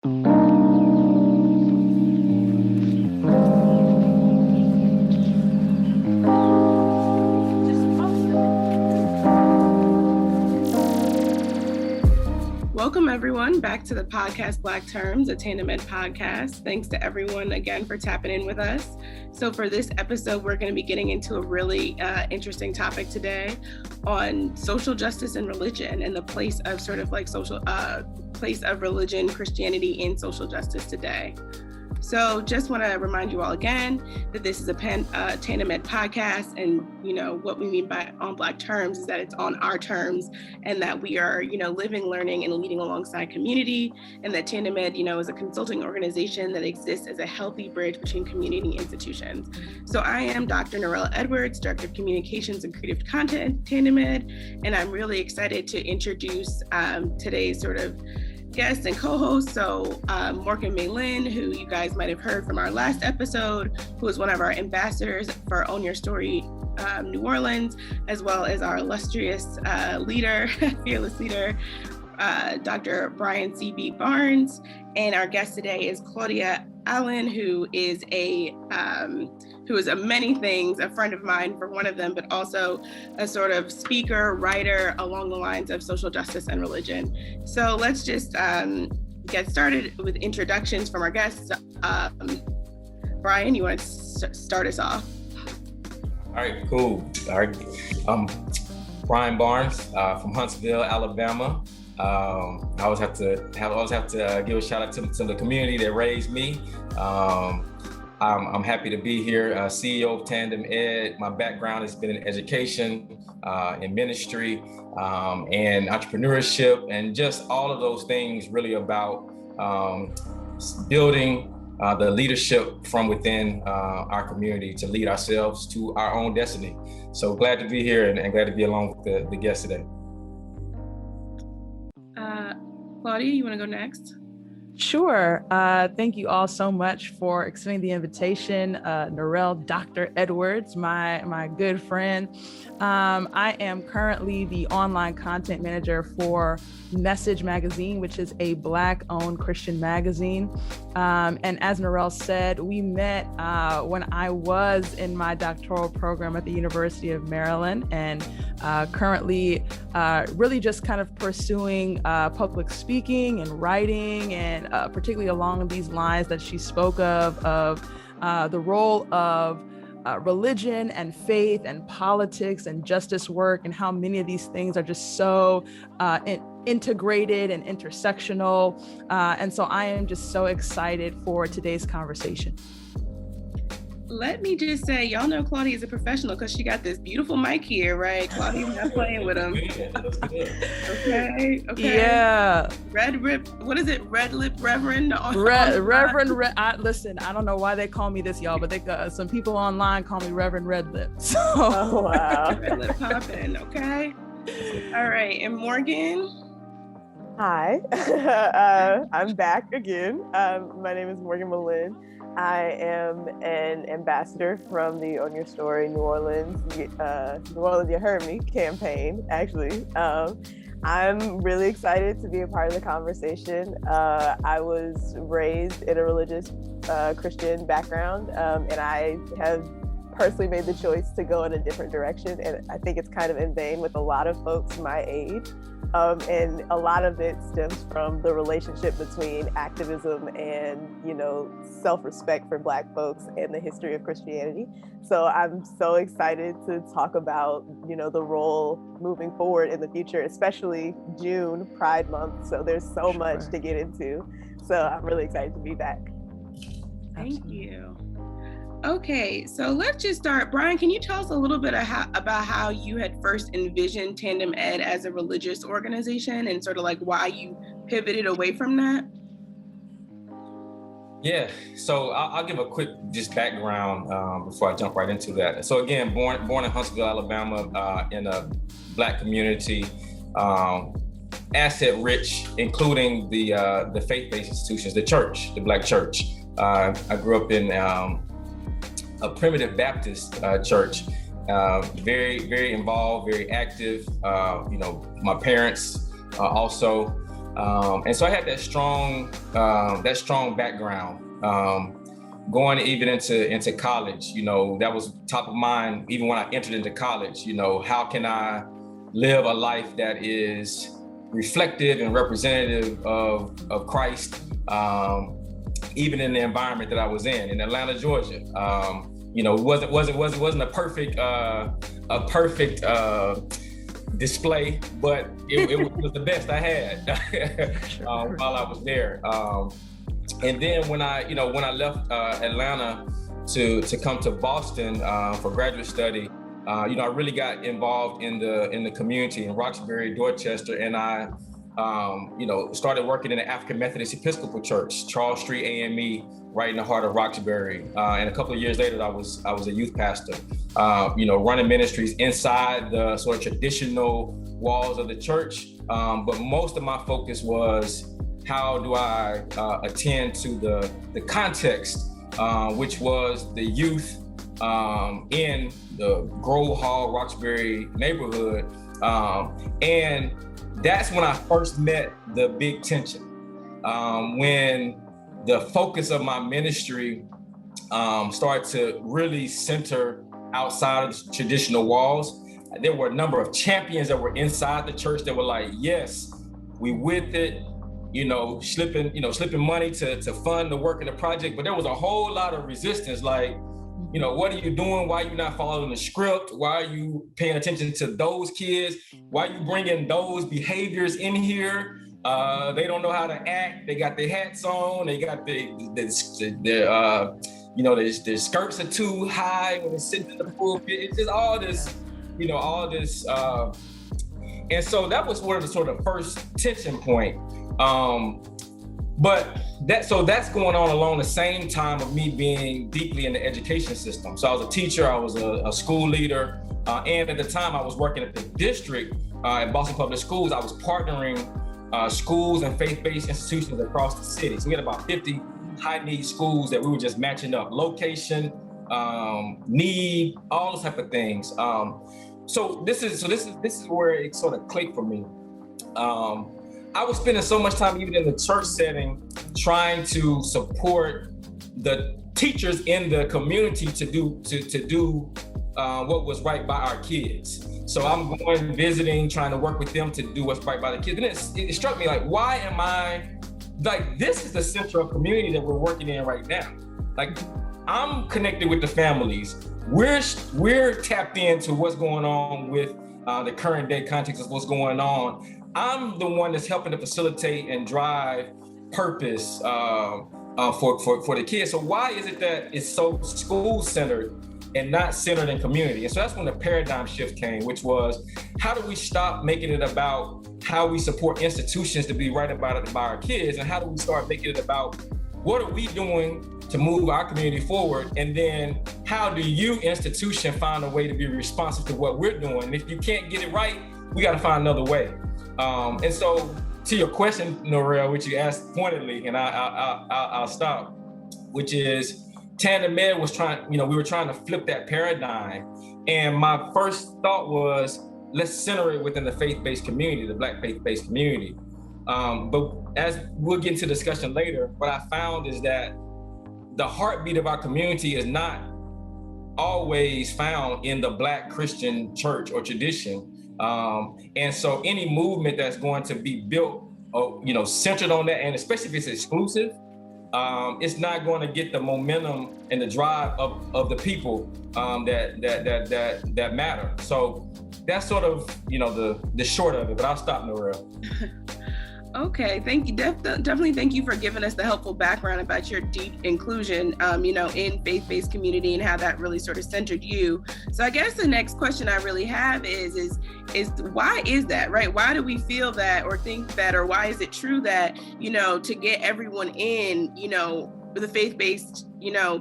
Welcome everyone back to the podcast Black Terms, a Tandem Ed podcast. Thanks to everyone again for tapping in with us. So for this episode, we're going to be getting into a really interesting topic today on social justice and religion and the place of sort of like place of religion, Christianity in social justice today. So just want to remind you all again that this is a Tandem Ed podcast, and what we mean by on Black terms is that it's on our terms, and that we are living, learning, and leading alongside community, and that Tandem Ed is a consulting organization that exists as a healthy bridge between community and institutions. So I am Dr. Norrell Edwards, Director of Communications and Creative Content at Tandem Ed, and I'm really excited to introduce today's sort of guest and co-host. So Morgan Maylin, who you guys might have heard from our last episode, who is one of our ambassadors for Own Your Story New Orleans, as well as our illustrious leader, fearless leader, Dr. Brian C.B. Barnes. And our guest today is Claudia Allen, who is many things, a friend of mine for one of them, but also a sort of speaker, writer along the lines of social justice and religion. So let's just get started with introductions from our guests. Brian, you want to start us off? All right, cool. All right, Brian Barnes from Huntsville, Alabama. I always have to give a shout out to the community that raised me. I'm happy to be here, CEO of Tandem Ed. My background has been in education, in ministry, and entrepreneurship, and just all of those things really about building the leadership from within our community to lead ourselves to our own destiny. So glad to be here and glad to be along with the guests today. Claudia, you want to go next? Sure. Thank you all so much for extending the invitation. Norrell, Dr. Edwards, my good friend. I am currently the online content manager for Message Magazine, which is a Black-owned Christian magazine. And as Norrell said, we met when I was in my doctoral program at the University of Maryland, and currently really just kind of pursuing public speaking and writing, and particularly along these lines that she spoke of the role of religion and faith and politics and justice work, and how many of these things are just so integrated and intersectional. And so I am just so excited for today's conversation. Let me just say, y'all know Claudia is a professional because she got this beautiful mic here, right? Claudia's not playing with him. Okay. Yeah. Red Lip Reverend? Listen, I don't know why they call me this, y'all, but some people online call me Reverend Red Lip. So. Oh, wow. Red Lip poppin', okay? All right, and Morgan? Hi, I'm back again. My name is Morgan Maylin. I am an ambassador from the Own Your Story New Orleans, You Heard Me campaign, actually. I'm really excited to be a part of the conversation. I was raised in a religious Christian background, and I have personally made the choice to go in a different direction. And I think it's kind of in vain with a lot of folks my age. And a lot of it stems from the relationship between activism and, self-respect for Black folks and the history of Christianity. So I'm so excited to talk about, the role moving forward in the future, especially June, Pride Month. So there's so much to get into. So I'm really excited to be back. Thank you. Okay, so let's just start. Brian, can you tell us a little bit about how you had first envisioned Tandem Ed as a religious organization, and sort of like why you pivoted away from that? Yeah, so I'll give a quick just background before I jump right into that. So again, born in Huntsville, Alabama, in a Black community, asset rich, including the faith-based institutions, the church, the Black church. I grew up in a primitive Baptist church, very, very involved, very active. My parents also And so I had that strong background. Going even into college, that was top of mind even when I entered into college. How can I live a life that is reflective and representative of Christ, even in the environment that I was in Atlanta, Georgia. It wasn't a perfect display, but it was the best I had while I was there. And then when I left Atlanta to come to Boston for graduate study, I really got involved in the community in Roxbury, Dorchester, and I started working in the African Methodist Episcopal Church, Charles Street AME, right in the heart of Roxbury. And a couple of years later, I was a youth pastor, running ministries inside the sort of traditional walls of the church. But most of my focus was, how do I attend to the context, which was the youth in the Grove Hall, Roxbury neighborhood. And that's when I first met the big tension. When the focus of my ministry started to really center outside of the traditional walls, there were a number of champions that were inside the church that were like, yes, we with it, slipping money to fund the work of the project. But there was a whole lot of resistance, like, what are you doing? Why are you not following the script? Why are you paying attention to those kids? Why are you bringing those behaviors in here? They don't know how to act. They got their hats on. They got their skirts are too high when they're sitting in the pulpit. It's just all this. And so that was one of the sort of first tension point. But that's going on along the same time of me being deeply in the education system. So I was a teacher, I was a school leader, and at the time I was working at the district at Boston Public Schools. I was partnering schools and faith-based institutions across the city. So we had about 50 high-need schools that we were just matching up, location, need, all those type of things. So this is where it sort of clicked for me. I was spending so much time even in the church setting trying to support the teachers in the community to do what was right by our kids. So I'm going, visiting, trying to work with them to do what's right by the kids. And it struck me like, why am I, like, this is the central community that we're working in right now. Like, I'm connected with the families. We're tapped into what's going on with the current day context of what's going on. I'm the one that's helping to facilitate and drive purpose for the kids. So why is it that it's so school-centered and not centered in community? And so that's when the paradigm shift came, which was, how do we stop making it about how we support institutions to be right about it by our kids, and how do we start making it about what are we doing to move our community forward, and then how do you, institution, find a way to be responsive to what we're doing? And if you can't get it right, we got to find another way. And so, to your question, Norrell, which you asked pointedly, and I'll stop, which is, Tandem Ed was we were trying to flip that paradigm. And my first thought was, let's center it within the faith-based community, the Black faith-based community. But as we'll get into discussion later, what I found is that the heartbeat of our community is not always found in the Black Christian church or tradition. And so any movement that's going to be built, centered on that, and especially if it's exclusive, it's not going to get the momentum and the drive of the people that matter. So that's sort of, the short of it, but I'll stop, Norrell. Okay, thank you. Definitely thank you for giving us the helpful background about your deep inclusion, in faith-based community and how that really sort of centered you. So I guess the next question I really have is why is that, right? Why do we feel that or think that, or why is it true that, to get everyone in, the faith-based,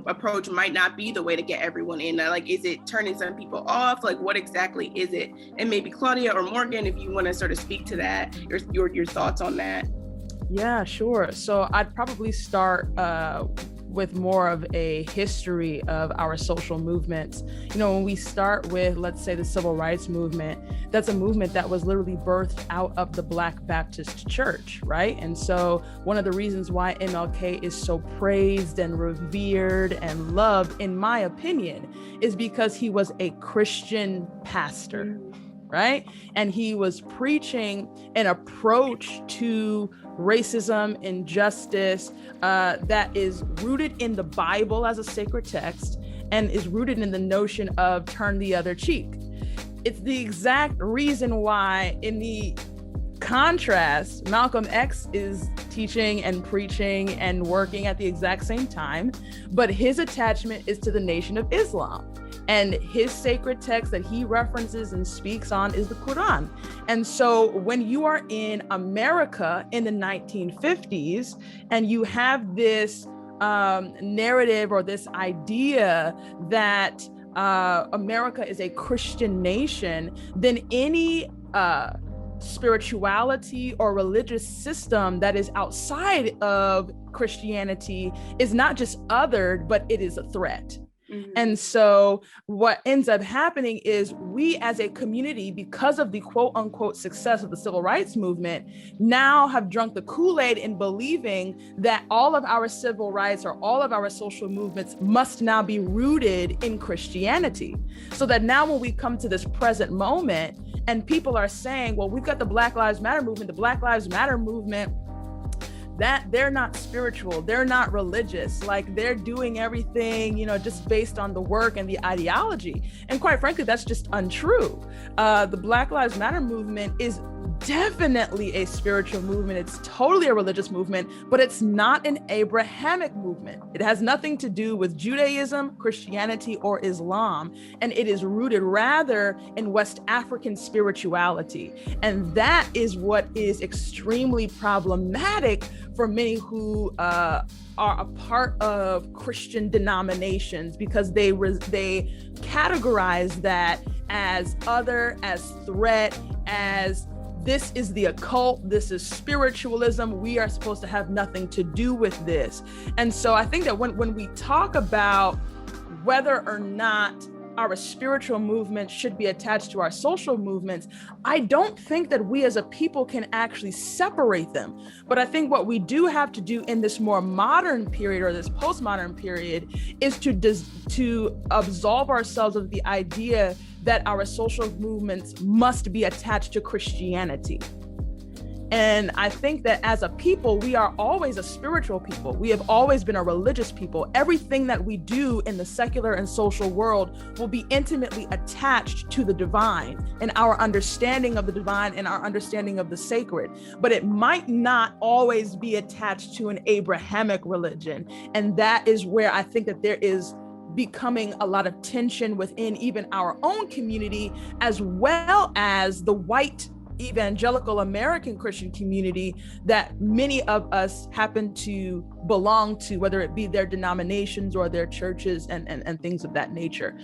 approach might not be the way to get everyone in? Like, is it turning some people off? Like, what exactly is it? And maybe Claudia or Morgan, if you want to sort of speak to that, your thoughts on that. Yeah, sure. So I'd probably start with more of a history of our social movements. You know, when we start with, let's say, the civil rights movement, that's a movement that was literally birthed out of the Black Baptist Church, right? And so one of the reasons why MLK is so praised and revered and loved, in my opinion, is because he was a Christian pastor, right? And he was preaching an approach to racism, injustice, that is rooted in the Bible as a sacred text and is rooted in the notion of turn the other cheek. It's the exact reason why, in the contrast, Malcolm X is teaching and preaching and working at the exact same time, but his attachment is to the Nation of Islam. And his sacred text that he references and speaks on is the Quran. And so when you are in America in the 1950s and you have this narrative or this idea that America is a Christian nation, then any spirituality or religious system that is outside of Christianity is not just othered, but it is a threat. And so what ends up happening is we as a community, because of the quote unquote success of the civil rights movement, now have drunk the Kool-Aid in believing that all of our civil rights or all of our social movements must now be rooted in Christianity. So that now when we come to this present moment and people are saying, well, we've got the Black Lives Matter movement, that they're not spiritual, they're not religious, like they're doing everything, you know, just based on the work and the ideology. And quite frankly, that's just untrue. The Black Lives Matter movement is definitely a spiritual movement. It's totally a religious movement, but it's not an Abrahamic movement. It has nothing to do with Judaism, Christianity, or Islam. And it is rooted rather in West African spirituality. And that is what is extremely problematic for many who are a part of Christian denominations, because they categorize that as other, as threat, as this is the occult, this is spiritualism, we are supposed to have nothing to do with this. And so I think that when we talk about whether or not our spiritual movements should be attached to our social movements, I don't think that we as a people can actually separate them. But I think what we do have to do in this more modern period or this postmodern period is to absolve ourselves of the idea that our social movements must be attached to Christianity. And I think that as a people, we are always a spiritual people. We have always been a religious people. Everything that we do in the secular and social world will be intimately attached to the divine and our understanding of the divine and our understanding of the sacred. But it might not always be attached to an Abrahamic religion. And that is where I think that there is becoming a lot of tension within even our own community, as well as the white evangelical American Christian community that many of us happen to belong to, whether it be their denominations or their churches and things of that nature.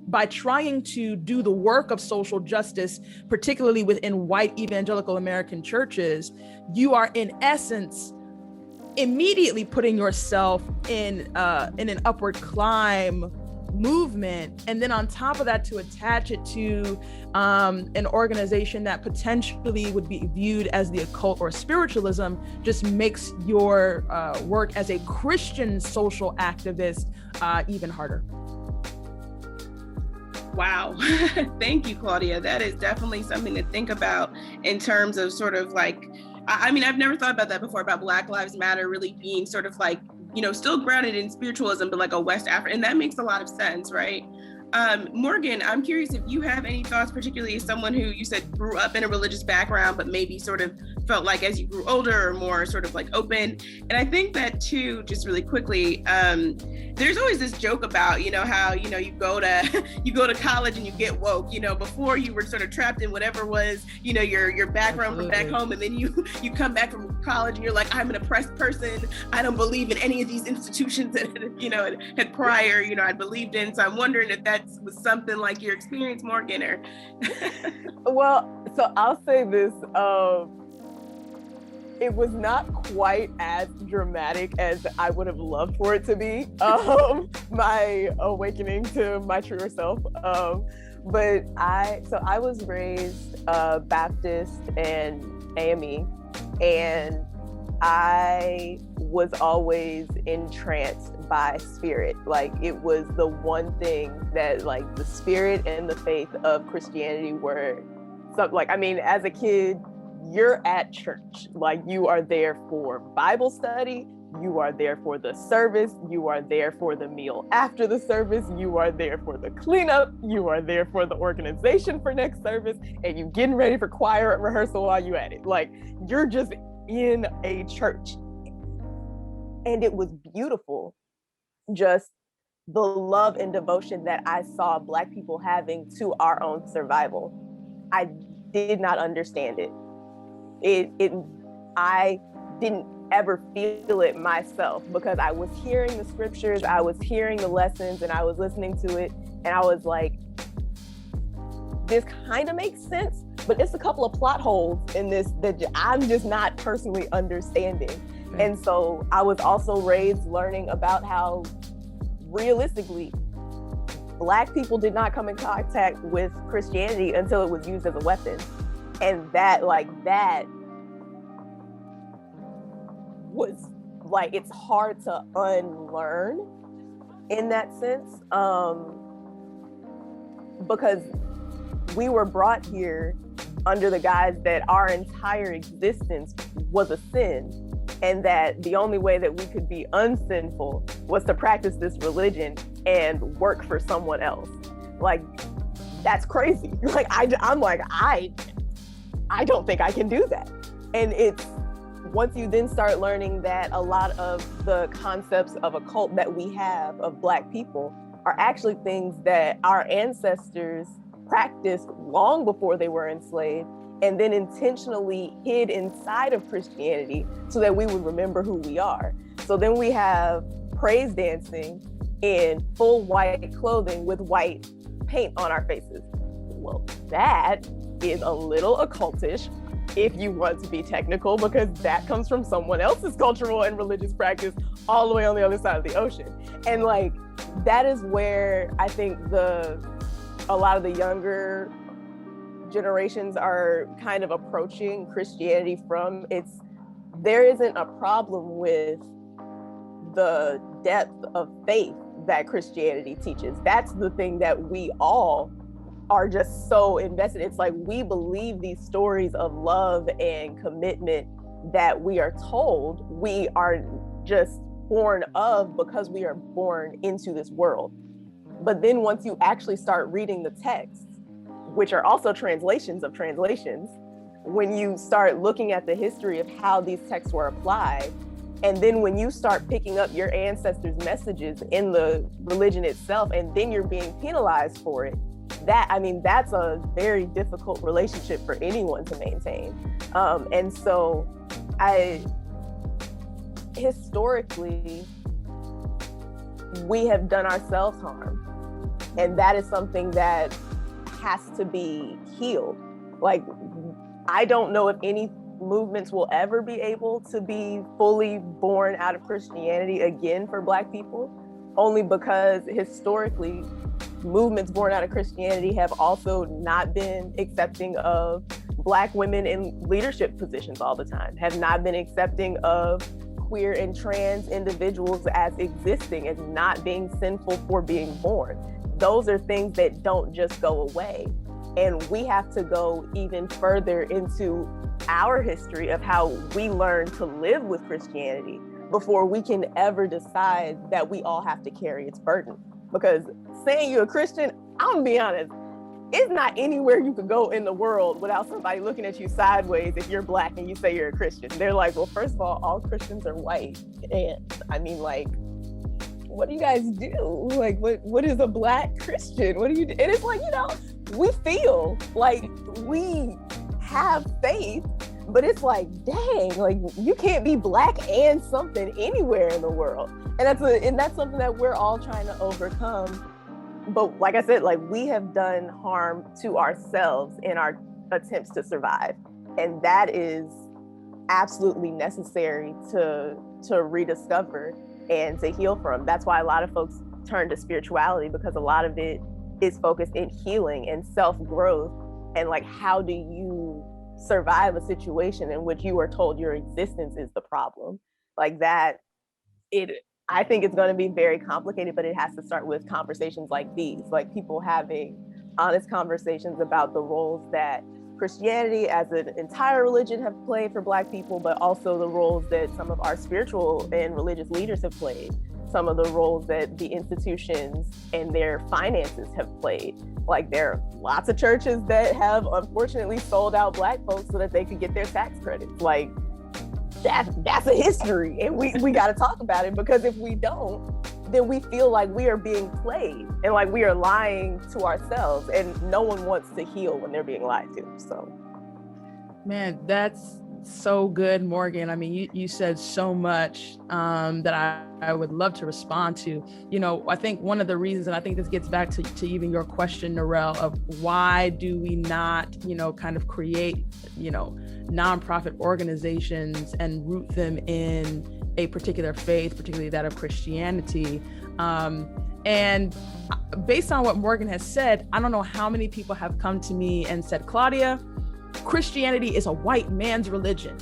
By trying to do the work of social justice, particularly within white evangelical American churches, you are in essence immediately putting yourself in an upward climb movement, and then on top of that, to attach it to an organization that potentially would be viewed as the occult or spiritualism just makes your work as a Christian social activist even harder. Wow. Thank you, Claudia. That is definitely something to think about in terms of sort of like, I mean, I've never thought about that before, about Black Lives Matter really being sort of like, you know, still grounded in spiritualism, but like a West African, and that makes a lot of sense, right? Morgan, I'm curious if you have any thoughts, particularly as someone who you said grew up in a religious background, but maybe sort of felt like as you grew older or more sort of like open. And I think that too, just really quickly, there's always this joke about, you know, how, you know, you go to college and you get woke, you know, before you were sort of trapped in whatever was, you know, your background from back home. And then you come back from college and you're like, I'm an oppressed person. I don't believe in any of these institutions that, you know, had prior, you know, I believed in. So I'm wondering if that was something like your experience, Morgan, or. Well, so I'll say this. it was not quite as dramatic as I would have loved for it to be. My awakening to my truer self. But I was raised Baptist and AME, and I was always entranced by spirit. Like, it was the one thing that, like, the spirit and the faith of Christianity were something. Like, I mean, as a kid, you're at church. Like, you are there for Bible study, you are there for the service, you are there for the meal after the service, you are there for the cleanup, you are there for the organization for next service, and you getting ready for choir at rehearsal while you at it. Like, you're just in a church. And it was beautiful, just the love and devotion that I saw Black people having to our own survival. I did not understand it. I didn't ever feel it myself, because I was hearing the scriptures, I was hearing the lessons, and I was listening to it, and I was like, this kind of makes sense, but it's a couple of plot holes in this that I'm just not personally understanding. And so I was also raised learning about how, realistically, Black people did not come in contact with Christianity until it was used as a weapon. And that was like, it's hard to unlearn in that sense, because we were brought here under the guise that our entire existence was a sin, and that the only way that we could be unsinful was to practice this religion and work for someone else. Like, that's crazy. Like, I'm like, I don't think I can do that. And it's, once you then start learning that a lot of the concepts of a cult that we have of Black people are actually things that our ancestors practiced long before they were enslaved, and then intentionally hid inside of Christianity so that we would remember who we are. So then we have praise dancing in full white clothing with white paint on our faces. Well, that is a little occultish, if you want to be technical, because that comes from someone else's cultural and religious practice all the way on the other side of the ocean. And like, that is where I think a lot of the younger generations are kind of approaching Christianity from. There isn't a problem with the depth of faith that Christianity teaches. That's the thing that we all are just so invested. It's like, we believe these stories of love and commitment that we are told we are just born of, because we are born into this world. But then once you actually start reading the texts, which are also translations of translations, when you start looking at the history of how these texts were applied, and then when you start picking up your ancestors' messages in the religion itself, and then you're being penalized for it, that's a very difficult relationship for anyone to maintain. And so historically, we have done ourselves harm. And that is something that has to be healed. Like, I don't know if any movements will ever be able to be fully born out of Christianity again for Black people, only because historically, movements born out of Christianity have also not been accepting of Black women in leadership positions all the time, have not been accepting of queer and trans individuals as existing, as not being sinful for being born. Those are things that don't just go away. And we have to go even further into our history of how we learn to live with Christianity before we can ever decide that we all have to carry its burden. Because saying you're a Christian, I'm gonna be honest, it's not anywhere you could go in the world without somebody looking at you sideways if you're Black and you say you're a Christian. They're like, well, first of all Christians are white. And I mean, like, what do you guys do? Like, what is a Black Christian? What do you do? And it's like, we feel like we have faith, but it's like, dang, like, you can't be Black and something anywhere in the world. And that's something that we're all trying to overcome. But like I said, like, we have done harm to ourselves in our attempts to survive. And that is absolutely necessary to rediscover and to heal from. That's why a lot of folks turn to spirituality, because a lot of it is focused in healing and self-growth, and like, how do you survive a situation in which you are told your existence is the problem? Like that, I think it's going to be very complicated, but it has to start with conversations like these, like people having honest conversations about the roles that Christianity as an entire religion have played for Black people, but also the roles that some of our spiritual and religious leaders have played, some of the roles that the institutions and their finances have played. Like, there are lots of churches that have unfortunately sold out Black folks so that they could get their tax credits. Like, that's a history, and we got to talk about it, because if we don't, then we feel like we are being played and like we are lying to ourselves, and no one wants to heal when they're being lied to. So, man, that's so good, Morgan. I mean, you said so much that I would love to respond to. You know, I think one of the reasons, and I think this gets back to even your question, Norrell, of why do we not, kind of create, nonprofit organizations and root them in a particular faith, particularly that of Christianity. And based on what Morgan has said, I don't know how many people have come to me and said, Claudia, Christianity is a white man's religion,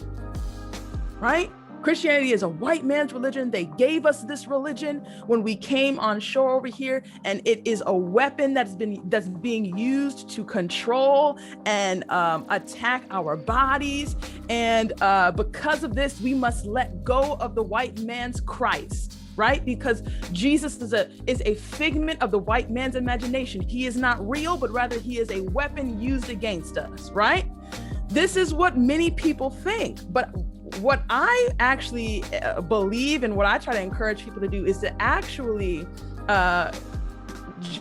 right? Christianity is a white man's religion. They gave us this religion when we came on shore over here, and it is a weapon that's being used to control and attack our bodies. And because of this, we must let go of the white man's Christ, right? Because Jesus is a figment of the white man's imagination. He is not real, but rather he is a weapon used against us, right? This is what many people think. But what I actually believe, and what I try to encourage people to do, is to actually,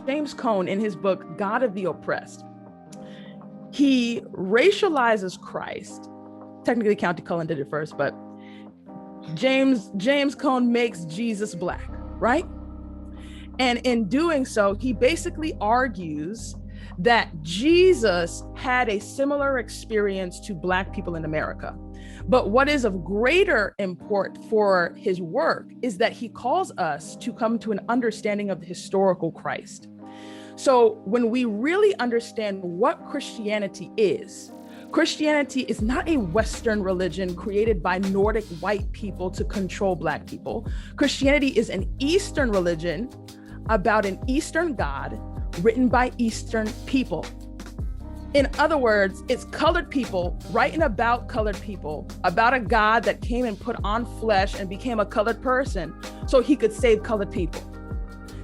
James Cone, in his book, God of the Oppressed, he racializes Christ. Technically, County Cullen did it first, but James Cone makes Jesus Black, right? And in doing so, he basically argues that Jesus had a similar experience to Black people in America. But what is of greater import for his work is that he calls us to come to an understanding of the historical Christ. So when we really understand what Christianity is not a Western religion created by Nordic white people to control Black people. Christianity is an Eastern religion about an Eastern God written by Eastern people. In other words, it's colored people writing about colored people, about a God that came and put on flesh and became a colored person so he could save colored people.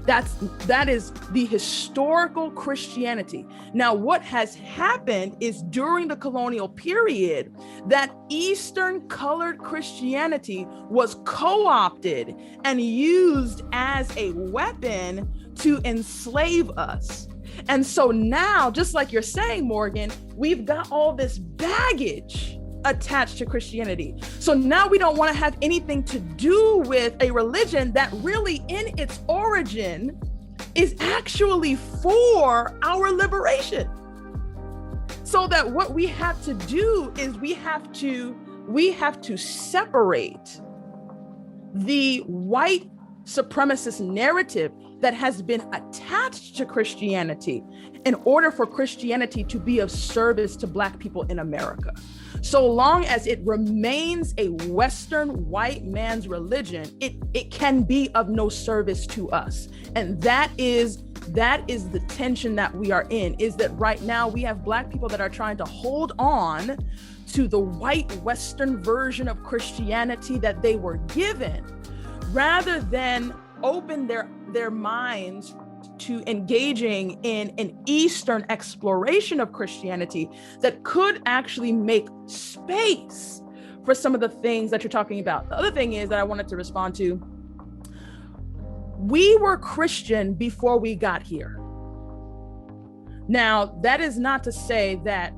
That is the historical Christianity. Now, what has happened is during the colonial period, that Eastern colored Christianity was co-opted and used as a weapon to enslave us. And so now, just like you're saying, Morgan, we've got all this baggage attached to Christianity. So now we don't want to have anything to do with a religion that really in its origin is actually for our liberation. So that what we have to do is we have to separate the white supremacist narrative that has been attached to Christianity in order for Christianity to be of service to Black people in America. So long as it remains a Western white man's religion, it can be of no service to us. And that is the tension that we are in, is that right now we have Black people that are trying to hold on to the white Western version of Christianity that they were given, rather than open their minds to engaging in an Eastern exploration of Christianity that could actually make space for some of the things that you're talking about. The other thing is that I wanted to respond to, we were Christian before we got here. Now, that is not to say that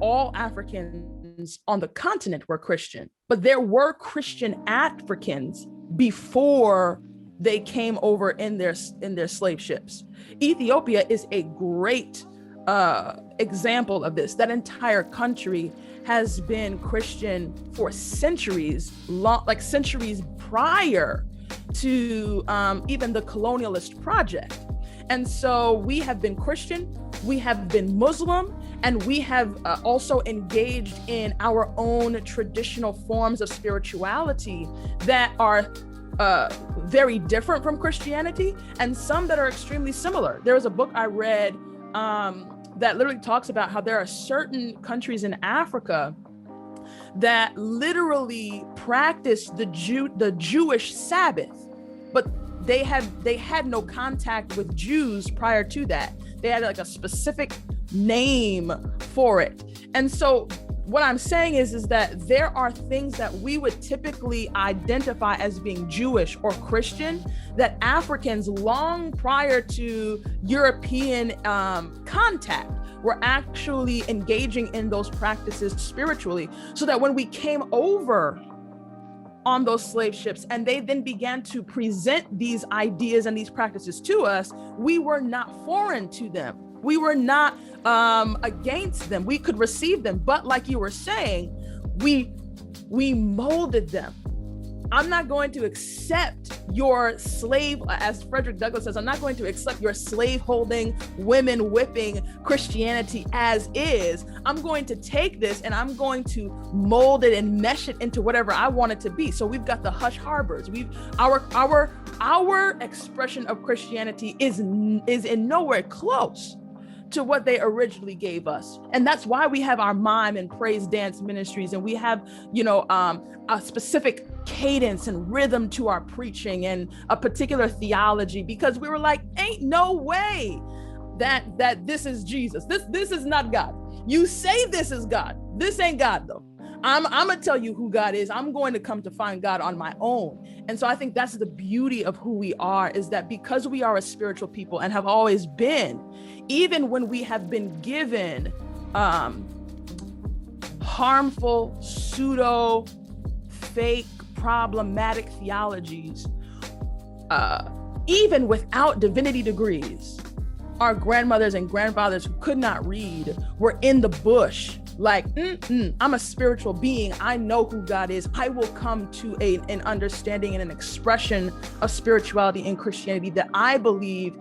all Africans on the continent were Christian, but there were Christian Africans before they came over in their slave ships. Ethiopia is a great example of this. That entire country has been Christian for centuries, like centuries prior to even the colonialist project. And so we have been Christian, we have been Muslim, and we have also engaged in our own traditional forms of spirituality that are very different from Christianity, and some that are extremely similar. There was a book I read that literally talks about how there are certain countries in Africa that literally practice the Jewish Sabbath, but they had no contact with Jews prior to that. They had like a specific name for it. And so what I'm saying is that there are things that we would typically identify as being Jewish or Christian that Africans long prior to European contact were actually engaging in those practices spiritually, so that when we came over on those slave ships and they then began to present these ideas and these practices to us, we were not foreign to them. We were not against them. We could receive them. But like you were saying, we molded them. I'm not going to accept your slave, as Frederick Douglass says, I'm not going to accept your slave holding, women whipping Christianity as is. I'm going to take this and I'm going to mold it and mesh it into whatever I want it to be. So we've got the hush harbors. Our expression of Christianity is in nowhere close to what they originally gave us. And that's why we have our mime and praise dance ministries, and we have, a specific cadence and rhythm to our preaching and a particular theology, because we were like, ain't no way that this is Jesus. This is not God. You say this is God. This ain't God though. I'm gonna tell you who God is. I'm going to come to find God on my own. And so I think that's the beauty of who we are, is that because we are a spiritual people and have always been, even when we have been given harmful, pseudo, fake, problematic theologies, even without divinity degrees, our grandmothers and grandfathers who could not read were in the bush like, I'm a spiritual being. I know who God is. I will come to an understanding and an expression of spirituality in Christianity that I believe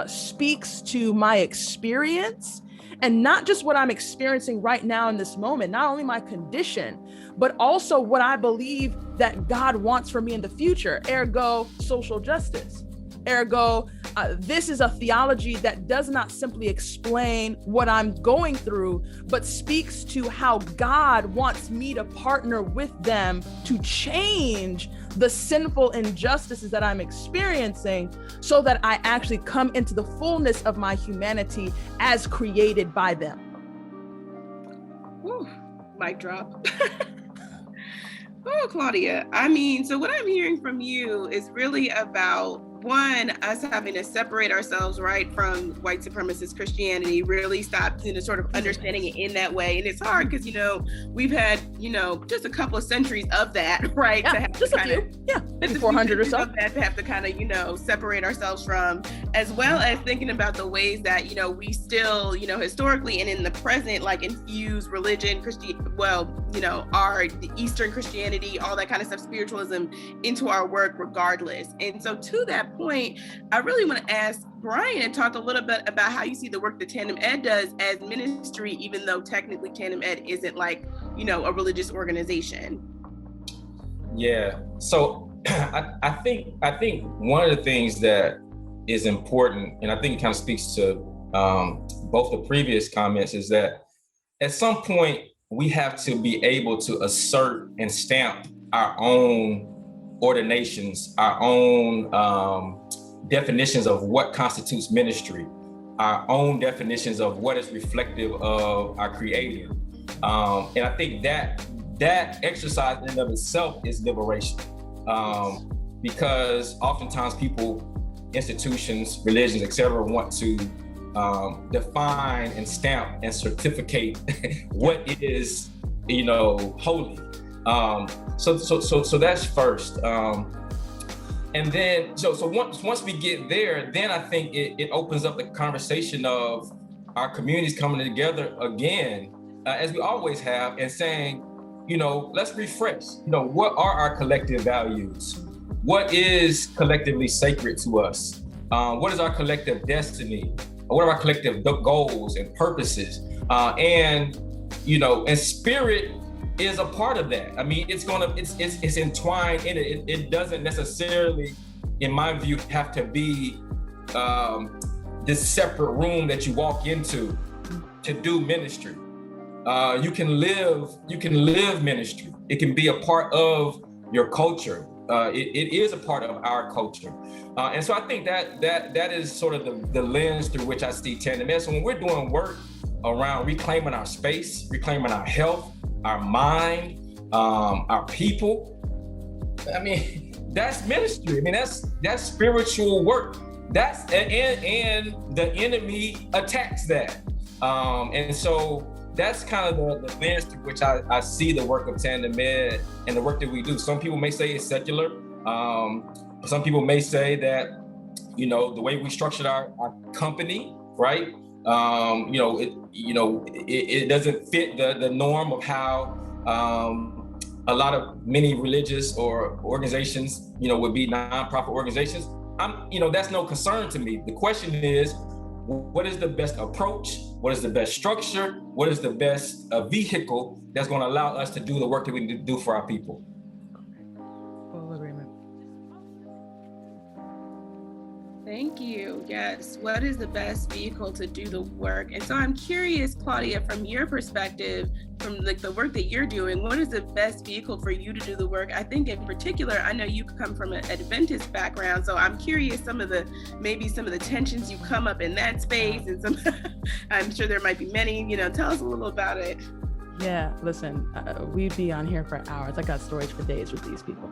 speaks to my experience, and not just what I'm experiencing right now in this moment, not only my condition, but also what I believe that God wants for me in the future, ergo social justice. Ergo, this is a theology that does not simply explain what I'm going through, but speaks to how God wants me to partner with them to change the sinful injustices that I'm experiencing, so that I actually come into the fullness of my humanity as created by them. Whew, mic drop. Oh, Claudia, so what I'm hearing from you is really about, one, us having to separate ourselves, right, from white supremacist Christianity, really stop, sort of understanding it in that way. And it's hard because, we've had, just a couple of centuries of that, right? Yeah, just a few. Yeah, maybe 400 or so. Of that to have to kind of, separate ourselves from, as well as thinking about the ways that, we still, historically and in the present, like infuse religion, our Eastern Christianity, all that kind of stuff, spiritualism into our work regardless. And so to that point, I really want to ask Brian and talk a little bit about how you see the work that Tandem Ed does as ministry, even though technically Tandem Ed isn't like, a religious organization. Yeah. So I think one of the things that is important, and I think it kind of speaks to both the previous comments, is that at some point we have to be able to assert and stamp our own ordinations, our own definitions of what constitutes ministry, our own definitions of what is reflective of our Creator. And I think that exercise in and of itself is liberation, because oftentimes people, institutions, religions, etc., want to define and stamp and certificate what is, holy. So that's first. And then, so once we get there, then I think it opens up the conversation of our communities coming together again, as we always have, and saying, let's refresh. What are our collective values? What is collectively sacred to us? What is our collective destiny? What are our collective goals and purposes? And spirit is a part of that. I mean, it's entwined in it. It doesn't necessarily, in my view, have to be this separate room that you walk into to do ministry. You can live ministry. It can be a part of your culture. It is a part of our culture. And so I think that is sort of the lens through which I see Tandem Ed. So when we're doing work around reclaiming our space, reclaiming our health, our mind, our people, I mean, that's ministry. I mean, that's spiritual work. That's and the enemy attacks that. And so that's kind of the lens through which I see the work of Tandem Ed and the work that we do. Some people may say it's secular. Some people may say that, the way we structured our company, right? It doesn't fit the norm of how many religious or organizations, would be nonprofit organizations. That's no concern to me. The question is, what is the best approach? What is the best structure? What is the best vehicle that's going to allow us to do the work that we need to do for our people? Full agreement. Thank you. Yes. What is the best vehicle to do the work? And so I'm curious, Claudia, from your perspective, from the work that you're doing, what is the best vehicle for you to do the work? I think in particular, I know you come from an Adventist background, so I'm curious some of the tensions you come up in that space, and I'm sure there might be many, tell us a little about it. Yeah, listen, we'd be on here for hours. I got stories for days with these people.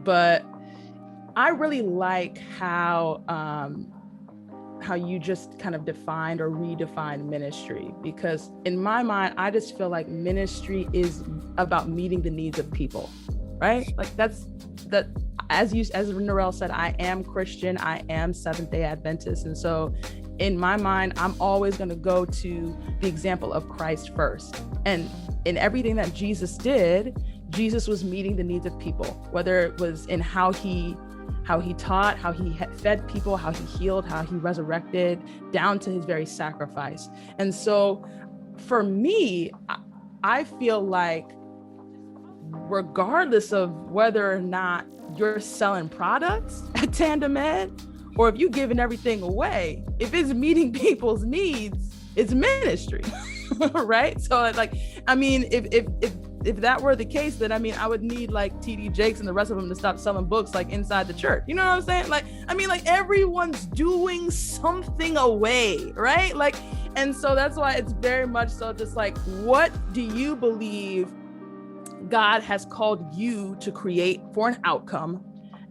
But I really like how you just kind of defined or redefined ministry, because in my mind, I just feel like ministry is about meeting the needs of people, right? Like that's as Norrell said, I am Christian, I am Seventh-day Adventist. And so in my mind, I'm always going to go to the example of Christ first. And in everything that Jesus did, Jesus was meeting the needs of people, whether it was in how he taught, how he fed people, how he healed, how he resurrected, down to his very sacrifice. And so for me, I feel like regardless of whether or not you're selling products at Tandem Ed, or if you're giving everything away, if it's meeting people's needs, it's ministry, right? So if that were the case, then I would need like TD Jakes and the rest of them to stop selling books like inside the church. You know what I'm saying? Everyone's doing something away, right? And so that's why it's very much so just like, what do you believe God has called you to create for an outcome?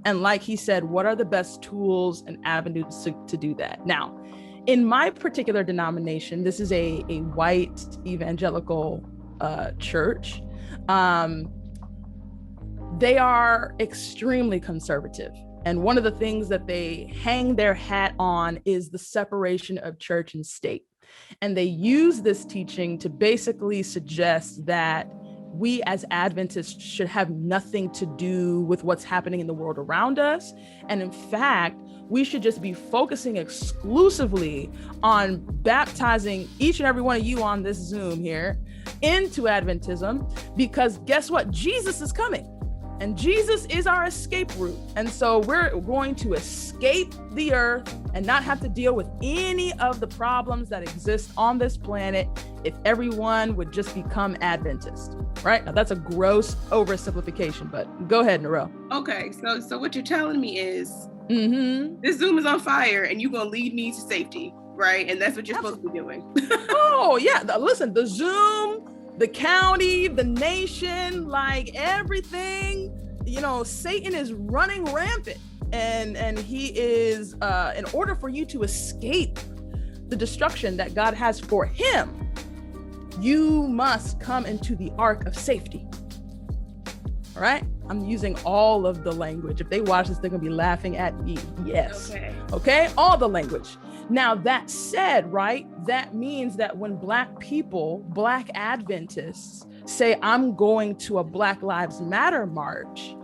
And like he said, what are the best tools and avenues to do that? Now, in my particular denomination, this is a white evangelical church. They are extremely conservative. And one of the things that they hang their hat on is the separation of church and state. And they use this teaching to basically suggest that we as Adventists should have nothing to do with what's happening in the world around us. And in fact, we should just be focusing exclusively on baptizing each and every one of you on this Zoom here into Adventism, because guess what? Jesus is coming. And Jesus is our escape route. And so we're going to escape the earth and not have to deal with any of the problems that exist on this planet if everyone would just become Adventist, right? Now that's a gross oversimplification, but go ahead, Norrell. Okay, so what you're telling me is this Zoom is on fire and you're gonna lead me to safety, right? And that's what you're supposed to be doing. Oh yeah, listen, the Zoom, the county, the nation, like everything, Satan is running rampant, and he is, in order for you to escape the destruction that God has for him, you must come into the ark of safety. All right? I'm using all of the language. If they watch this, they're gonna be laughing at me. Yes. Okay, all the language. Now, that said, right, that means that when Black people, Black Adventists say, I'm going to a Black Lives Matter march,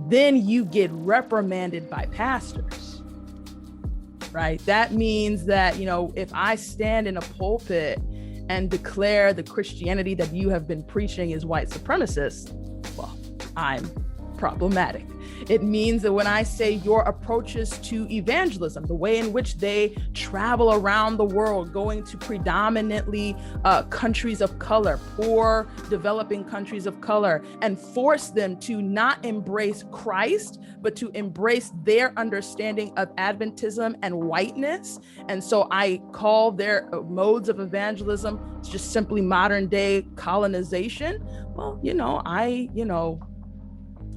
then you get reprimanded by pastors, right? That means that, you know, if I stand in a pulpit and declare the Christianity that you have been preaching is white supremacist, well, I'm problematic. It means that when I say your approaches to evangelism, the way in which they travel around the world, going to predominantly countries of color, poor developing countries of color, and force them to not embrace Christ, but to embrace their understanding of Adventism and whiteness. And so I call their modes of evangelism just simply modern day colonization. Well,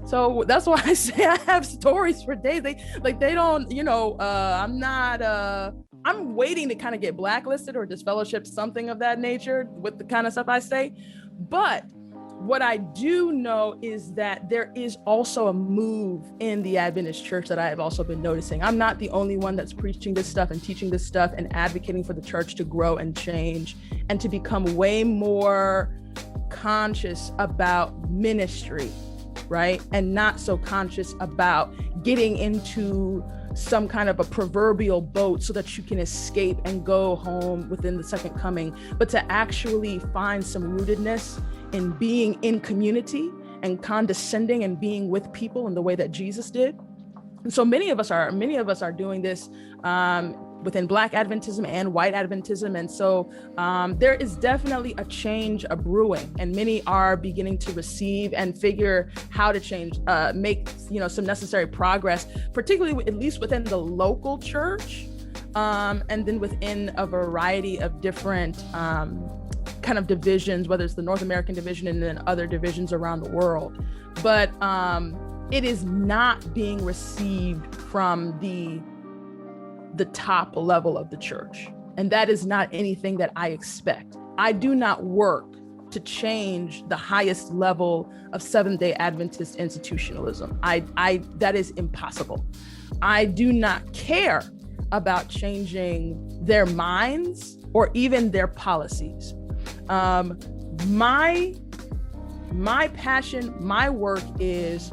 so that's why I say I have stories for days. They don't, I'm waiting to kind of get blacklisted or disfellowshipped, something of that nature with the kind of stuff I say. But what I do know is that there is also a move in the Adventist church that I have also been noticing. I'm not the only one that's preaching this stuff and teaching this stuff and advocating for the church to grow and change and to become way more conscious about ministry, right? And not so conscious about getting into some kind of a proverbial boat so that you can escape and go home within the second coming, but to actually find some rootedness in being in community and condescending and being with people in the way that Jesus did. And so many of us are doing this within Black Adventism and white Adventism. And so there is definitely a change brewing, and many are beginning to receive and figure how to change, make some necessary progress, particularly at least within the local church, and then within a variety of different kind of divisions, whether it's the North American division and then other divisions around the world. But it is not being received from the top level of the church. And that is not anything that I expect. I do not work to change the highest level of Seventh-day Adventist institutionalism. That is impossible. I do not care about changing their minds or even their policies. My passion, my work is,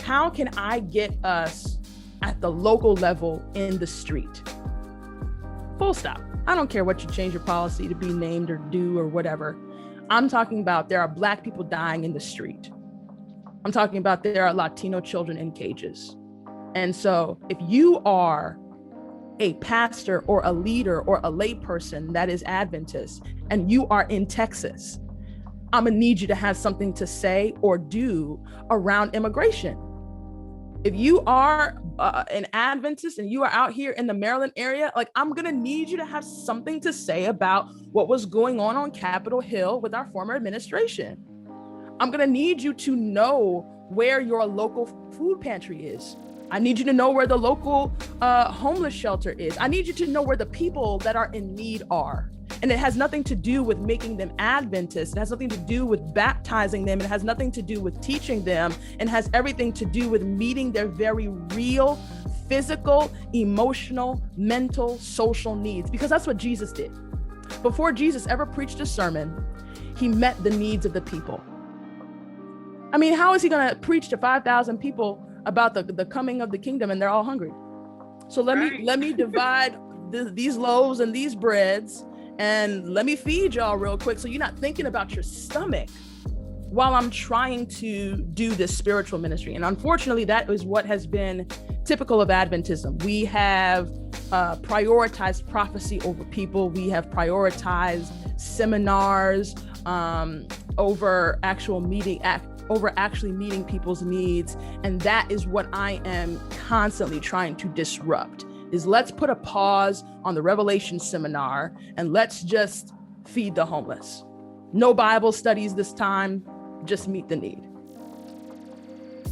how can I get us at the local level in the street? Full stop. I don't care what you change your policy to be named or do or whatever. I'm talking about there are Black people dying in the street. I'm talking about there are Latino children in cages. And so if you are a pastor or a leader or a layperson that is Adventist and you are in Texas, I'm gonna need you to have something to say or do around immigration. If you are an Adventist and you are out here in the Maryland area, I'm gonna need you to have something to say about what was going on Capitol Hill with our former administration. I'm gonna need you to know where your local food pantry is. I need you to know where the local homeless shelter is. I need you to know where the people that are in need are. And it has nothing to do with making them Adventists. It has nothing to do with baptizing them. It has nothing to do with teaching them, and has everything to do with meeting their very real, physical, emotional, mental, social needs, because that's what Jesus did. Before Jesus ever preached a sermon, he met the needs of the people. I mean, how is he going to preach to 5,000 people about the coming of the kingdom and they're all hungry? So let me divide these loaves and these breads, and let me feed y'all real quick so you're not thinking about your stomach while I'm trying to do this spiritual ministry. And unfortunately, that is what has been typical of Adventism. We have prioritized prophecy over people. We have prioritized seminars over actually meeting people's needs. And that is what I am constantly trying to disrupt. Is let's put a pause on the Revelation seminar and let's just feed the homeless. No Bible studies this time, just meet the need.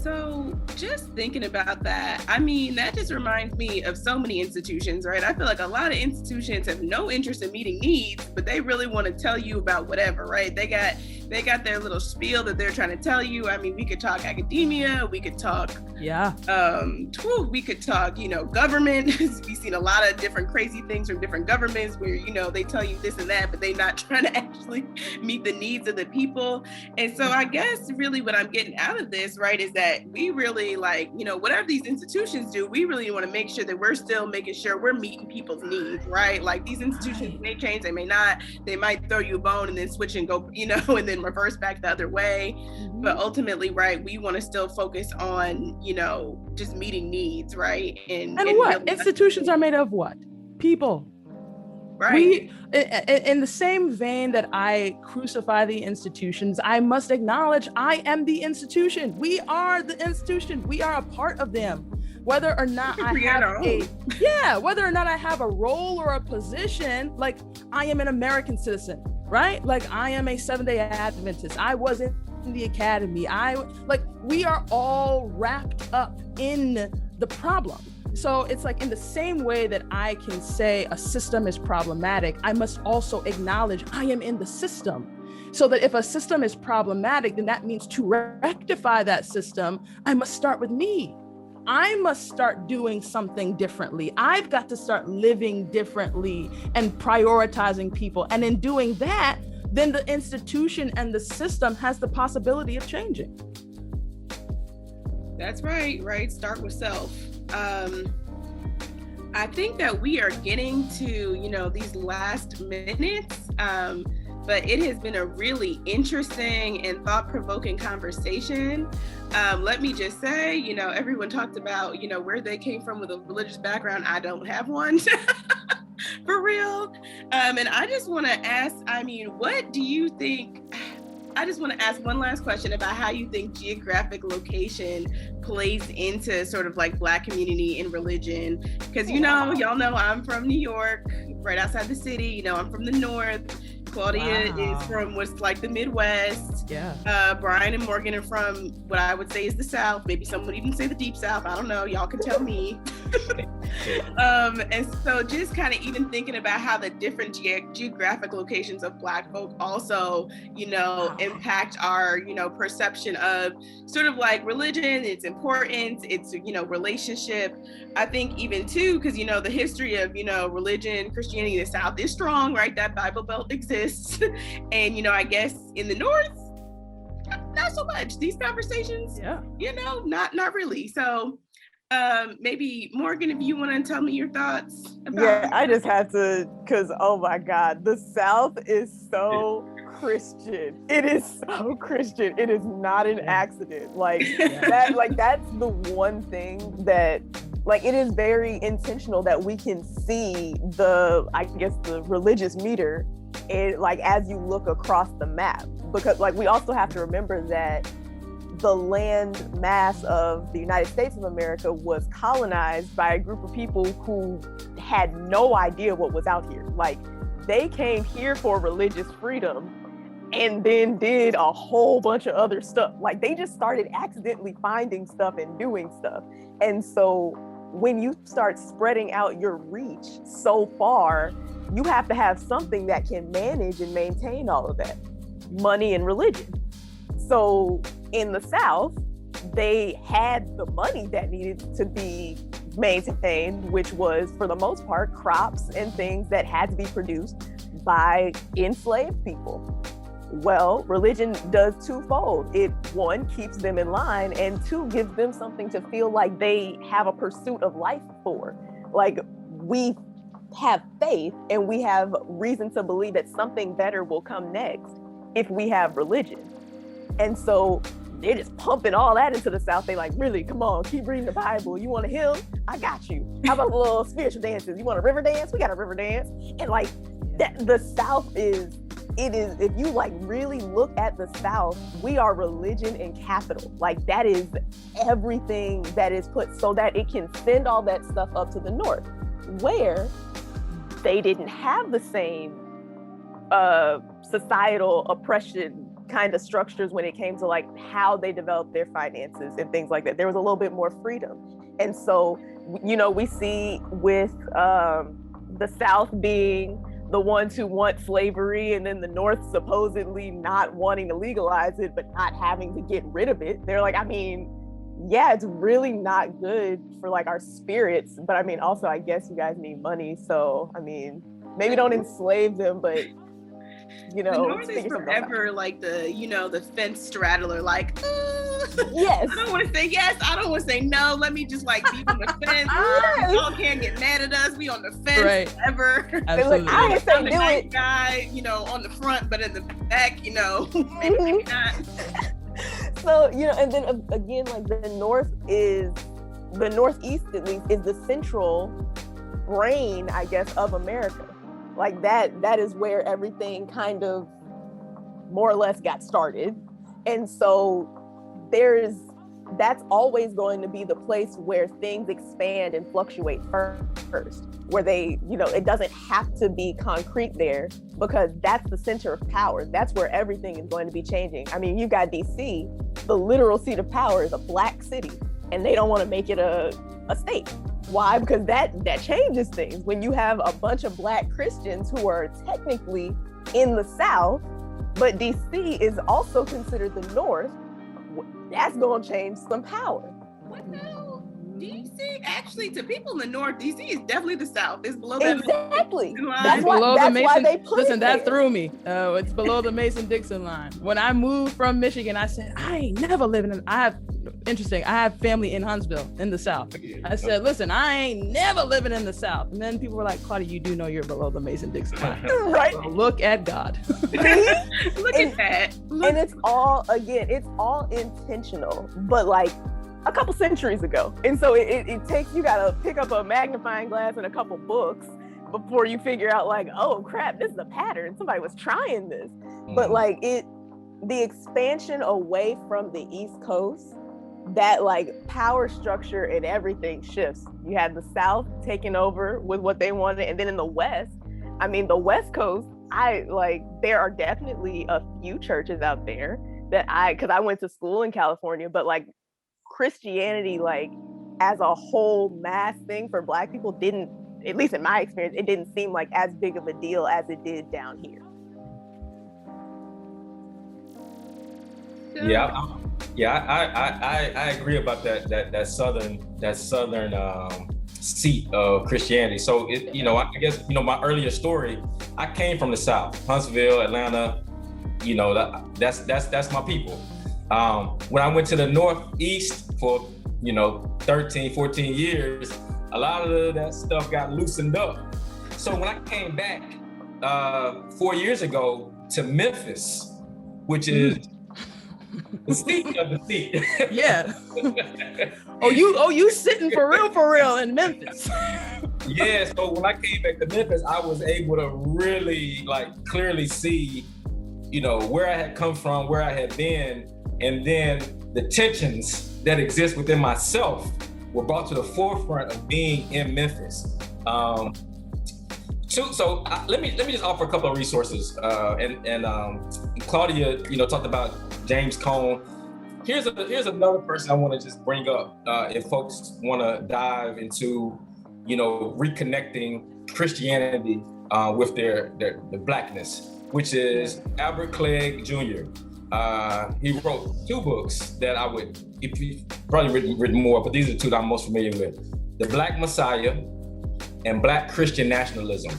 So just thinking about that, I mean, that just reminds me of so many institutions, right? I feel like a lot of institutions have no interest in meeting needs, but they really want to tell you about whatever, right? They got they got their little spiel that they're trying to tell you. I mean, we could talk academia, we could talk, we could talk, government. We've seen a lot of different crazy things from different governments where, they tell you this and that, but they're not trying to actually meet the needs of the people. And so I guess really what I'm getting out of this, right, is that we really whatever these institutions do, we really want to make sure that we're still making sure we're meeting people's needs, right? Like these institutions may change, they may not, they might throw you a bone and then switch and go, and then reverse back the other way. Mm-hmm. But ultimately, right, we want to still focus on, just meeting needs, right? And what? Really institutions are made of what? People. Right. In the same vein that I crucify the institutions, I must acknowledge I am the institution. We are the institution. We are a part of them. Whether or not I have a role or a position, like I am an American citizen, right? Like I am a Seventh-day Adventist. I was in the academy. We are all wrapped up in the problem. So it's like in the same way that I can say a system is problematic, I must also acknowledge I am in the system. So that if a system is problematic, then that means to rectify that system, I must start with me. I must start doing something differently. I've got to start living differently and prioritizing people. And in doing that, then the institution and the system has the possibility of changing. That's right? Start with self. I think that we are getting to, these last minutes, but it has been a really interesting and thought-provoking conversation. Let me just say, everyone talked about, where they came from with a religious background. I don't have one. For real. And I just want to ask, what do you think? I just want to ask one last question about how you think geographic location plays into sort of like Black community and religion. Because, y'all know I'm from New York, right outside the city. I'm from the North. Claudia is from what's like the Midwest. Yeah. Brian and Morgan are from what I would say is the South. Maybe some would even say the Deep South. I don't know. Y'all can tell me. And so just kind of even thinking about how the different geographic locations of Black folk also, impact our, perception of sort of like religion, its importance, its, relationship. I think even too, because, the history of, religion, Christianity in the South is strong, right? That Bible Belt exists. And, I guess in the North, not so much. These conversations, not really. So maybe Morgan, if you want to tell me your thoughts about I just have to, because oh my God, the South is so Christian. It is so Christian. It is not an accident. That's the one thing that it is very intentional that we can see the religious meter as you look across the map, because we also have to remember that the land mass of the United States of America was colonized by a group of people who had no idea what was out here. They came here for religious freedom and then did a whole bunch of other stuff. They just started accidentally finding stuff and doing stuff. And so when you start spreading out your reach so far, you have to have something that can manage and maintain all of that. Money and religion. So in the South, they had the money that needed to be maintained, which was for the most part crops and things that had to be produced by enslaved people. Well, religion does twofold. It, one, keeps them in line, and two, gives them something to feel like they have a pursuit of life for. We have faith and we have reason to believe that something better will come next if we have religion. And so they're just pumping all that into the South. They really, come on, keep reading the Bible. You want a hymn? I got you. How about a little spiritual dances? You want a river dance? We got a river dance. And the South is, if you really look at the South, we are religion and capital. That is everything that is put so that it can send all that stuff up to the North, where they didn't have the same societal oppression kind of structures when it came to how they developed their finances and things like that. There was a little bit more freedom. And so, we see with the South being the ones who want slavery, and then the North supposedly not wanting to legalize it, but not having to get rid of it. They're like, I mean, yeah, it's really not good for like our spirits. But I mean, also, I guess you guys need money. So, I mean, maybe don't enslave them, but you know, the North is forever like the, you know, the fence straddler, like, yes, I don't want to say yes, I don't want to say no, let me just like be on the fence. Yes. Y'all can't get mad at us, we on the fence forever. Absolutely. Like, I ain't say I'm the do nice it. guy, you know, on the front, but in the back, you know, maybe not. So, you know, and then again, like the Northeast at least is the central brain, I guess, of America. Like that is where everything kind of more or less got started. And so that's always going to be the place where things expand and fluctuate first, where they, you know, it doesn't have to be concrete there, because that's the center of power. That's where everything is going to be changing. I mean, you got DC, the literal seat of power is a Black city, and they don't want to make it a state. Why? Because that changes things. When you have a bunch of Black Christians who are technically in the South, but DC is also considered the North, that's going to change some power. What now? DC, actually, to people in the North, DC is definitely the South. It's below exactly. that line. That's why they put Listen, it that there. threw me. It's below the Mason-Dixon line. When I moved from Michigan, I said, I ain't never living in, I have family in Huntsville in the South. I said, listen, I ain't never living in the South. And then people were like, Claudia, you do know you're below the Mason-Dixon line. Right. So look at God. Look at that. And it's all intentional, but like a couple centuries ago. And so it takes, you gotta pick up a magnifying glass and a couple books before you figure out like, oh crap, this is a pattern. Somebody was trying this. But like the expansion away from the East Coast, that like power structure and everything shifts. You had the South taking over with what they wanted. And then in the West, I mean, the West Coast, there are definitely a few churches out there that because I went to school in California, but like Christianity, like as a whole mass thing for Black people didn't, at least in my experience, it didn't seem like as big of a deal as it did down here. I agree about that southern seat of Christianity. So I guess my earlier story, I came from the South, Huntsville, Atlanta. That's my people. When I went to the Northeast for 13, 14 years, a lot of that stuff got loosened up. So when I came back 4 years ago to Memphis, which is the seat of the seat. Yeah. you sitting for real in Memphis. Yeah, so when I came back to Memphis, I was able to really clearly see, where I had come from, where I had been, and then the tensions that exist within myself were brought to the forefront of being in Memphis. Let me just offer a couple of resources. And Claudia, talked about James Cone. Here's another person I want to just bring up if folks want to dive into, reconnecting Christianity with their Blackness, which is Albert Clegg Jr. He wrote two books that I would, if you probably written more, but these are two that I'm most familiar with: The Black Messiah and Black Christian Nationalism.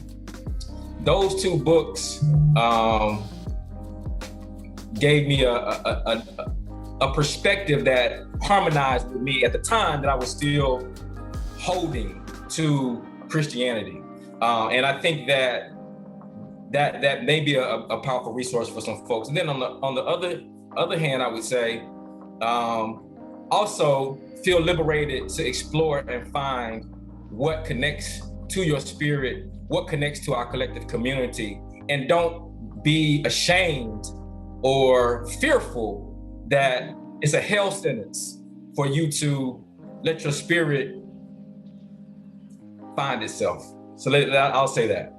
Those two books gave me a perspective that harmonized with me at the time that I was still holding to Christianity. And I think that may be a powerful resource for some folks. And then on the other hand, I would say, also feel liberated to explore and find what connects to your spirit, what connects to our collective community, and don't be ashamed or fearful that it's a hell sentence for you to let your spirit find itself. So I'll say that.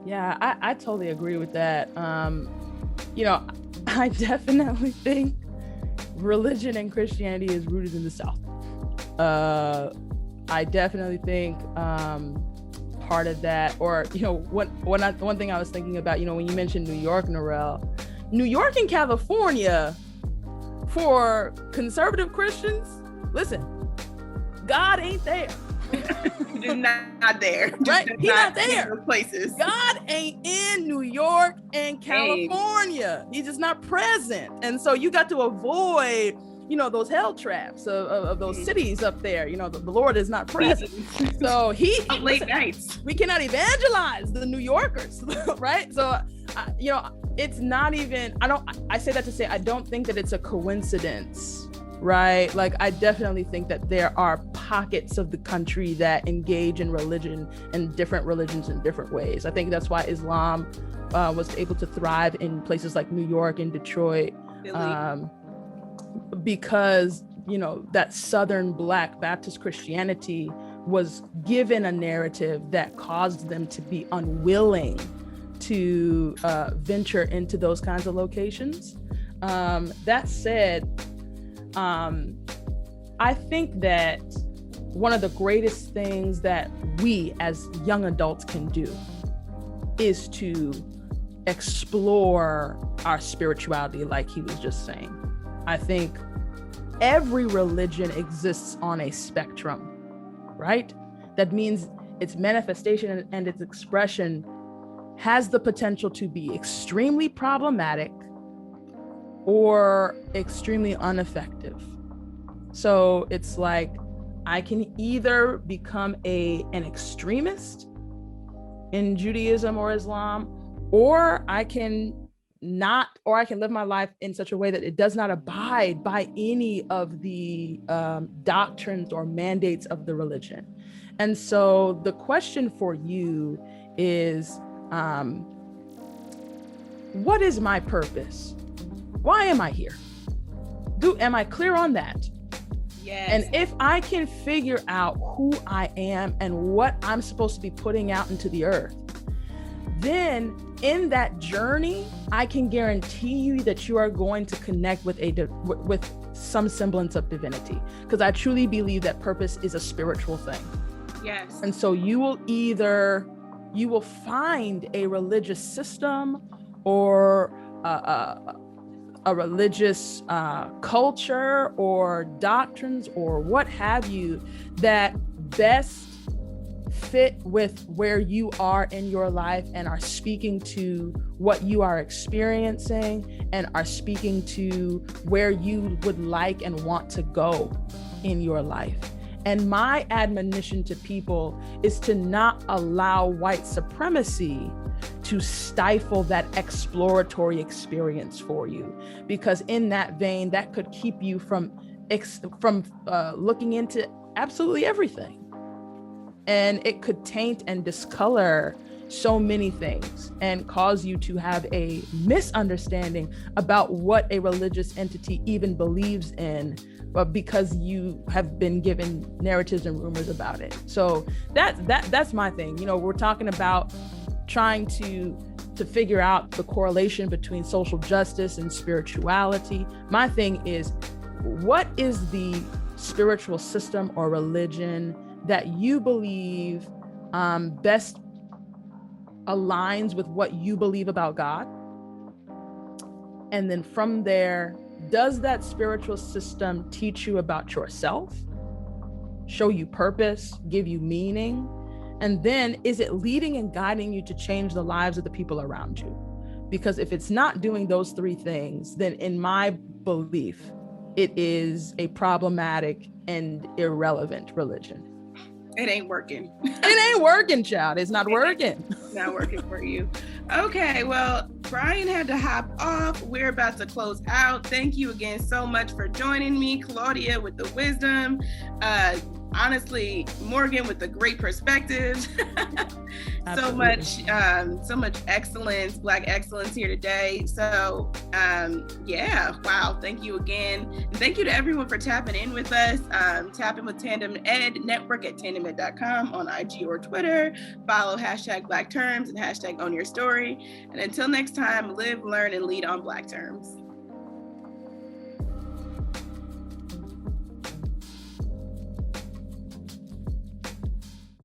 Yeah, I totally agree with that. I definitely think religion and Christianity is rooted in the South. I definitely think part of that. Or, one thing I was thinking about, when you mentioned New York, Norrell, New York and California, for conservative Christians, listen, God ain't there. Just not there. Right? He's not there. Places. God ain't in New York and California. He's just not present. And so you got to avoid, those hell traps of those cities up there. The Lord is not present. So late nights. We cannot evangelize the New Yorkers, right? So, it's not even, I say that to say, I don't think that it's a coincidence, right? Like, I definitely think that there are pockets of the country that engage in religion and different religions in different ways. I think that's why Islam was able to thrive in places like New York and Detroit, because, that Southern Black Baptist Christianity was given a narrative that caused them to be unwilling to venture into those kinds of locations. That said, I think that one of the greatest things that we as young adults can do is to explore our spirituality, like he was just saying. I think every religion exists on a spectrum, right? That means its manifestation and its expression has the potential to be extremely problematic or extremely ineffective. So it's like, I can either become an extremist in Judaism or Islam, or I can live my life in such a way that it does not abide by any of the doctrines or mandates of the religion. And so the question for you is, what is my purpose? Why am I here? Am I clear on that? Yes. And if I can figure out who I am and what I'm supposed to be putting out into the earth, then in that journey, I can guarantee you that you are going to connect with some semblance of divinity, because I truly believe that purpose is a spiritual thing. Yes. And so you will find a religious system or a religious culture or doctrines or what have you that best fit with where you are in your life and are speaking to what you are experiencing and are speaking to where you would like and want to go in your life. And my admonition to people is to not allow white supremacy to stifle that exploratory experience for you, because in that vein, that could keep you from looking into absolutely everything. And it could taint and discolor so many things and cause you to have a misunderstanding about what a religious entity even believes in, but because you have been given narratives and rumors about it. So that's my thing. We're talking about trying to figure out the correlation between social justice and spirituality. My thing is, what is the spiritual system or religion that you believe best aligns with what you believe about God? And then from there, does that spiritual system teach you about yourself, show you purpose, give you meaning? And then is it leading and guiding you to change the lives of the people around you? Because if it's not doing those three things, then in my belief, it is a problematic and irrelevant religion. It ain't working. It ain't working, child. It's not working. It's not working for you. Okay, well, Brian had to hop off. We're about to close out. Thank you again so much for joining me, Claudia with the wisdom. Honestly, Morgan with the great perspectives. so much excellence, Black excellence here today. So wow, thank you again. And thank you to everyone for tapping in with us. Tap in with Tandem Ed Network at tandemed.com on IG or Twitter. Follow #Black Terms and #OwnYourStory. And until next time, live, learn, and lead on Black terms.